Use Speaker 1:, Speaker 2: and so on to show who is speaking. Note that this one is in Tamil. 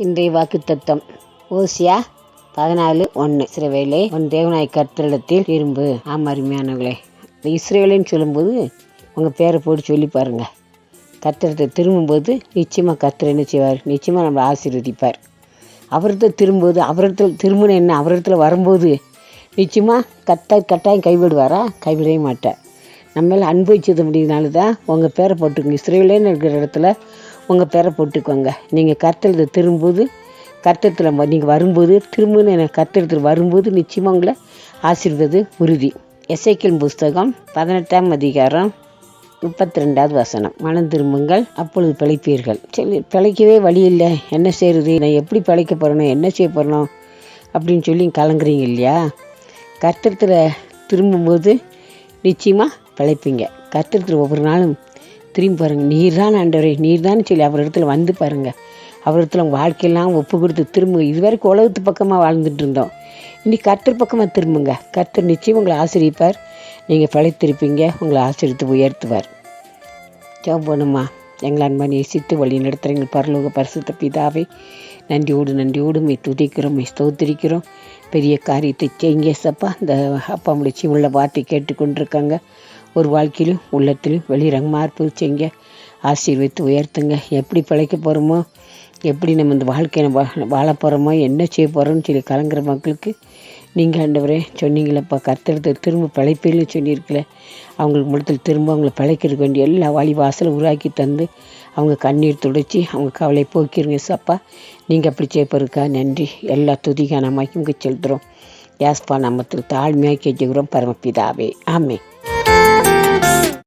Speaker 1: இன்றைய வாக்குத்தத்தம் ஓசியா 14:1. இஸ்ரவேலே, உன் தேவனாய் கர்த்தரிடத்தில் திரும்பு. அருமையானவர்களே, இந்த இஸ்ரவேலேன்னு சொல்லும்போது உங்கள் பேரை போட்டு சொல்லி பாருங்கள். கர்த்தரத்தை திரும்பும்போது நிச்சயமாக கர்த்தர் என்ன செய்வார்? நிச்சயமாக நம்மளை ஆசீர்வதிப்பார். அவர்கிட்ட திரும்பும்போது, அவரிடத்தில் திரும்பணும் என்ன, அவரிடத்துல வரும்போது நிச்சயமாக கட்டாயம் கைவிடுவாரா? கைவிடவே மாட்டார். நம்ம மேலே அனுபவிச்சது முடியுதுனால தான் உங்கள் பேரை போட்டுக்கோங்க. இஸ்ரவேலேன்னு இருக்கிற இடத்துல உங்கள் பேரை போட்டுக்கோங்க. நீங்கள் கர்த்தரத்தை திரும்பும்போது, கர்த்தரத்தில் நீங்கள் வரும்போது, திரும்புன்னு எனக்கு கர்த்தரத்தில் வரும்போது நிச்சயமாக உங்களை ஆசீர்வது உறுதி. எசேக்கியேல் புஸ்தகம் 18ஆம் அதிகாரம் 32வது வசனம். மனம் திரும்புங்கள், அப்பொழுது பிழைப்பீர்கள். சரி, பிழைக்கவே வழி இல்லை, என்ன செய்கிறது, நான் எப்படி பிழைக்க போகிறேனோ, என்ன செய்ய போகிறனோ அப்படின்னு சொல்லி கலங்குறீங்க இல்லையா? கர்த்தரத்தில் திரும்பும்போது நிச்சயமாக பிழைப்பீங்க. கர்த்தரத்தில் ஒவ்வொரு நாளும் திரும்பி பாருங்கள். நீர் தான் ஆண்டவரே, நீர் தான் சொல்லி அவர் இடத்துல வந்து பாருங்கள். அவர் இடத்துல உங்கள் வாழ்க்கையெல்லாம் ஒப்பு கொடுத்து திரும்புங்க. இதுவரைக்கும் உலகத்து பக்கமாக வாழ்ந்துட்டு இருந்தோம், இனி கர்த்தர் பக்கமாக திரும்புங்க. கர்த்தர் நிச்சயம் உங்களை ஆசீர்வதிப்பார். நீங்கள் பிழைத்திருப்பீங்க, உங்களை ஆசீர்வதித்து உயர்த்துவார். ஜெபம் பண்ணுமா? எங்களை அன்பான் நேசித்து வழி நடத்துகிற எங்கள் பரலோக பரிசுத்த பிதாவை நன்றியோடு துதிக்கிறோம், ஸ்தோத்திரிக்கிறோம். பெரிய காரியத்தை செய்யுங்க சப்பா. இந்த அப்பா முடிச்சு உள்ள வார்த்தை கேட்டுக்கொண்டிருக்காங்க. ஒரு வாழ்க்கையிலும் உள்ளத்திலும் வெளிரங்கமாக இருப்பது செய்யுங்க. ஆசீர்வதித்து உயர்த்துங்க. எப்படி பிழைக்க போகிறோமோ, எப்படி நம்ம இந்த வாழ்க்கையை வாழ போகிறோமோ, என்ன செய்ய போகிறோம்னு சொல்லி கலங்குற மக்களுக்கு நீங்கள் ஆண்டவரே சொன்னீங்களப்பா, கர்த்தரத்தை திரும்ப பிழைப்பேன்னு சொல்லியிருக்கல. அவங்களுக்கு முடத்தில் திரும்ப அவங்கள பிழைக்கிறதுக்கு வேண்டிய எல்லா வழி வாசலும் உருவாக்கி தந்து அவங்க கண்ணீர் துடைச்சி அவங்க கவலை போக்கிருங்க சப்பா. நீங்கள் அப்படி செய்யப்போருக்கா நன்றி. எல்லா துதிகான மகிமுக்கு செலுத்துகிறோம். யாஸ்பா நாமத்தில் தாழ்மையாக கேட்கிறோம் பரமபிதாவே. ஆமென்.